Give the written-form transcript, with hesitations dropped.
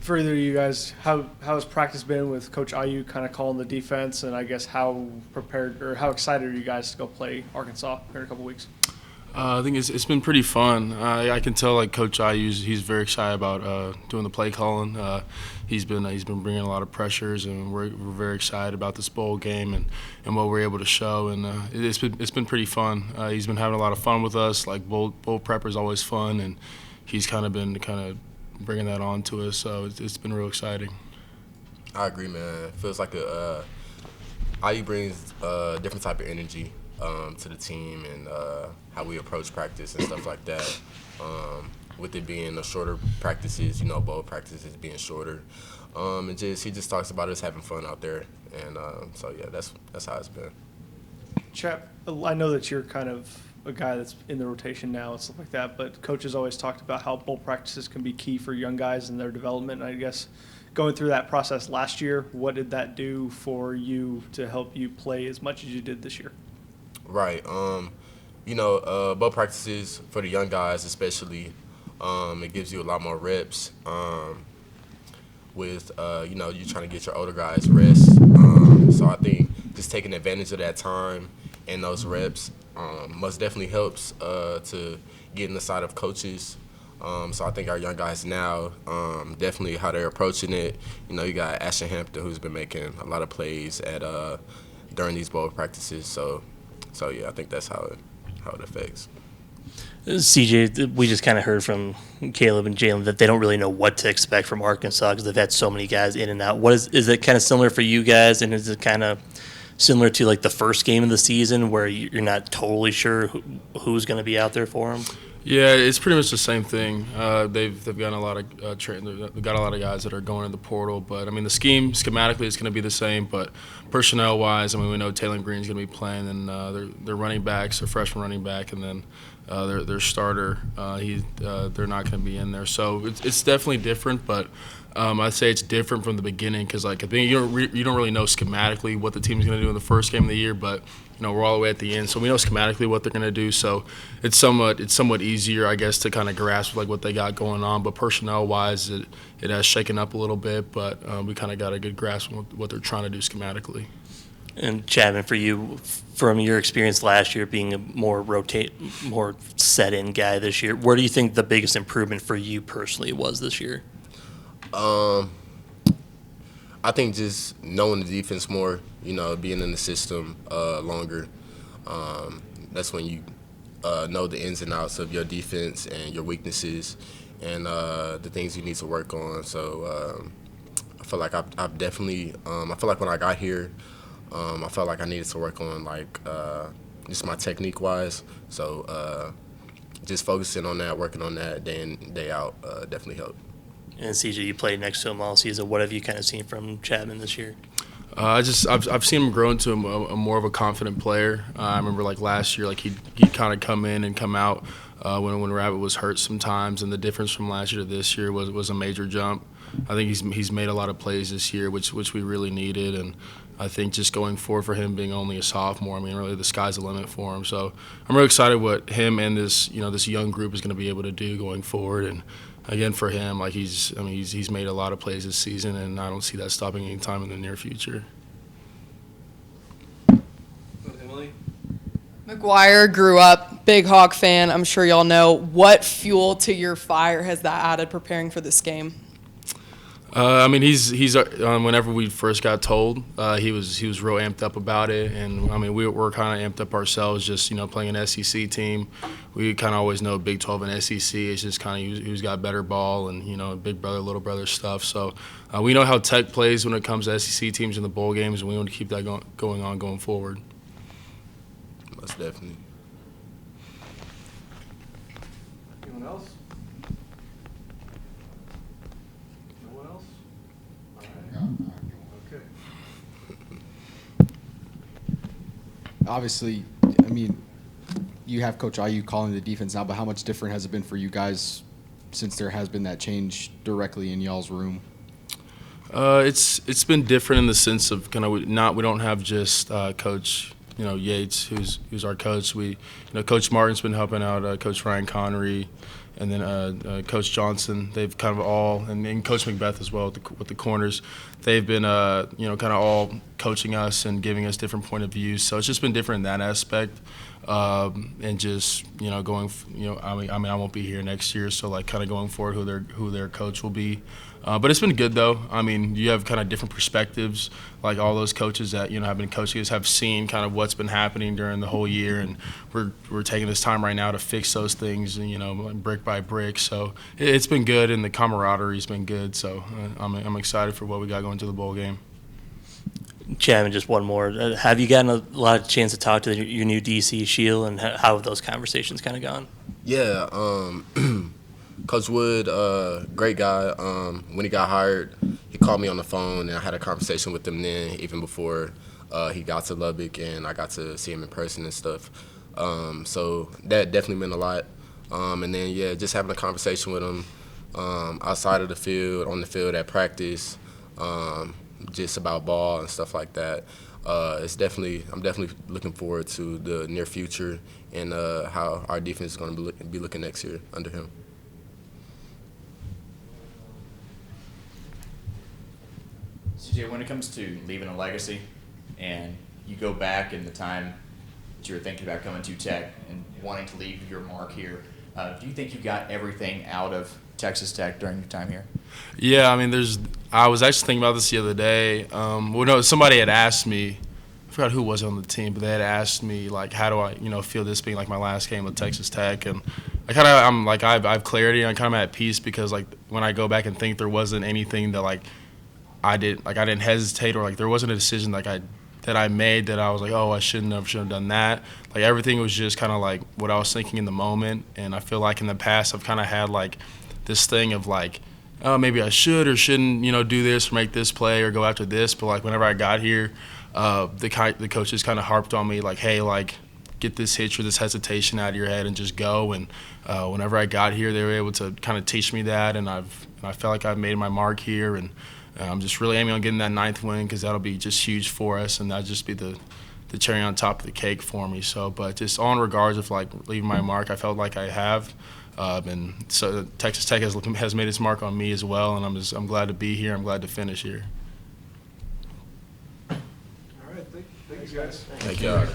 For either of you guys, how has practice been with Coach IU kind of calling the defense, and I guess how prepared or how excited are you guys to go play Arkansas here in a couple weeks? I think it's been pretty fun. I can tell like Coach IU, he's very excited about doing the play calling. He's been bringing a lot of pressures, and we're very excited about this bowl game and what we're able to show. And it's been pretty fun. He's been having a lot of fun with us. Like bowl prep is always fun, and he's been bringing that on to us. So it's been real exciting. I agree, man. It feels like IU brings a different type of energy to the team and how we approach practice and stuff like that. With it being the shorter practices, bowl practices being shorter, and he just talks about us having fun out there, and so yeah, that's how it's been. Chap, I know that you're kind of a guy that's in the rotation now and stuff like that, but coaches always talked about how bowl practices can be key for young guys and their development. And I guess going through that process last year, what did that do for you to help you play as much as you did this year? Right. Bowl practices for the young guys especially, it gives you a lot more reps with, you trying to get your older guys rest. So I think just taking advantage of that time and those reps most definitely helps to get in the side of coaches. So I think our young guys now, definitely how they're approaching it. You got Ashton Hampton, who's been making a lot of plays during these bowl practices. So yeah, I think that's how it affects. CJ, we just kind of heard from Caleb and Jalen that they don't really know what to expect from Arkansas because they've had so many guys in and out. Is it kind of similar for you guys, and is it kind of similar to like the first game of the season where you're not totally sure who's going to be out there for them? Yeah, it's pretty much the same thing. They've got a lot of they've got a lot of guys that are going in the portal, but I mean the schematically it's going to be the same, but personnel wise, I mean we know Taylor Green's going to be playing, and their running backs, their freshman running back, and then their starter, they're not going to be in there. So it's definitely different, but I'd say it's different from the beginning because like I think you don't really know schematically what the team's going to do in the first game of the year, but we're all the way at the end, so we know schematically what they're going to do. So it's somewhat easier, I guess, to kind of grasp like what they got going on. But personnel-wise, it has shaken up a little bit, but we kind of got a good grasp on what they're trying to do schematically. And Chapman, for you, from your experience last year being a more set-in guy this year, where do you think the biggest improvement for you personally was this year? I think just knowing the defense more, being in the system longer. That's when you know the ins and outs of your defense and your weaknesses and the things you need to work on. So I feel like I've definitely I feel like when I got here, I felt like I needed to work on just my technique wise. So just focusing on that, working on that day in, day out definitely helped. And CJ, you played next to him all season. What have you kind of seen from Chapman this year? I've seen him grow into a more of a confident player. I remember like last year, like he'd kind of come in and come out when Rabbit was hurt sometimes, and the difference from last year to this year was a major jump. I think he's made a lot of plays this year, which we really needed, and I think just going forward for him being only a sophomore, I mean really the sky's the limit for him. So I'm really excited what him and this young group is going to be able to do going forward. And again, for him, like he's made a lot of plays this season, and I don't see that stopping anytime in the near future. Emily? McGuire grew up, big Hawk fan. I'm sure y'all know. What fuel to your fire has that added preparing for this game? I mean, he's whenever we first got told, he was real amped up about it, and I mean we're kind of amped up ourselves, just playing an SEC team. We kind of always know Big 12 and SEC. It's just kind of who's got better ball and big brother, little brother stuff. So we know how Tech plays when it comes to SEC teams in the bowl games, and we want to keep that going forward. Most definitely. Anyone else? No one else? All right. Okay. Obviously, I mean, you have Coach IU calling the defense now, but how much different has it been for you guys since there has been that change directly in y'all's room? It's been different in the sense of we don't have just Coach Yates, who's our coach. Coach Martin's been helping out, Coach Ryan Connery, and then Coach Johnson. They've kind of all, and Coach Macbeth as well with the corners. They've been, kind of all coaching us and giving us different point of views. So it's just been different in that aspect. And just going, I won't be here next year, so like kind of going forward, who their coach will be. But it's been good though. I mean, you have kind of different perspectives. Like all those coaches that have been coaching us have seen kind of what's been happening during the whole year, and we're taking this time right now to fix those things, and brick by brick. So it's been good, and the camaraderie's been good. So I'm excited for what we got going to the bowl game. Chapman, just one more. Have you gotten a lot of chance to talk to your new DC, Shield, and how have those conversations kind of gone? Yeah, Coach Wood, great guy. When he got hired, he called me on the phone, and I had a conversation with him then, even before he got to Lubbock, and I got to see him in person and stuff. So that definitely meant a lot. And then, yeah, just having a conversation with him outside of the field, on the field at practice, just about ball and stuff like that. I'm definitely looking forward to the near future and how our defense is going to be looking next year under him. CJ, when it comes to leaving a legacy, and you go back in the time that you were thinking about coming to Tech and wanting to leave your mark here, do you think you got everything out of Texas Tech during your time here? Yeah, I mean, I was actually thinking about this the other day. Somebody had asked me, I forgot who was on the team, but they had asked me, like, how do I, feel this being, like, my last game with Texas Tech? And I have clarity, and I'm kind of at peace because, like, when I go back and think, there wasn't anything that, like, I didn't hesitate, or, like, there wasn't a decision, like, that I made that I was like, oh, I shouldn't have done that. Like, everything was just kind of, like, what I was thinking in the moment. And I feel like in the past I've kind of had, like, this thing of, like, oh, maybe I should or shouldn't, do this or make this play or go after this. But, like, whenever I got here, the coaches kind of harped on me, like, hey, like, get this hitch or this hesitation out of your head and just go. And whenever I got here, they were able to kind of teach me that. And I felt like I've made my mark here. And I'm just really aiming on getting that 9th win because that'll be just huge for us. And that'll just be the cherry on top of the cake for me. So, but just all in regards of, like, leaving my mark, I felt like I have. And so Texas Tech has made its mark on me as well, and I'm glad to be here. I'm glad to finish here. All right, thank you guys. Thank you.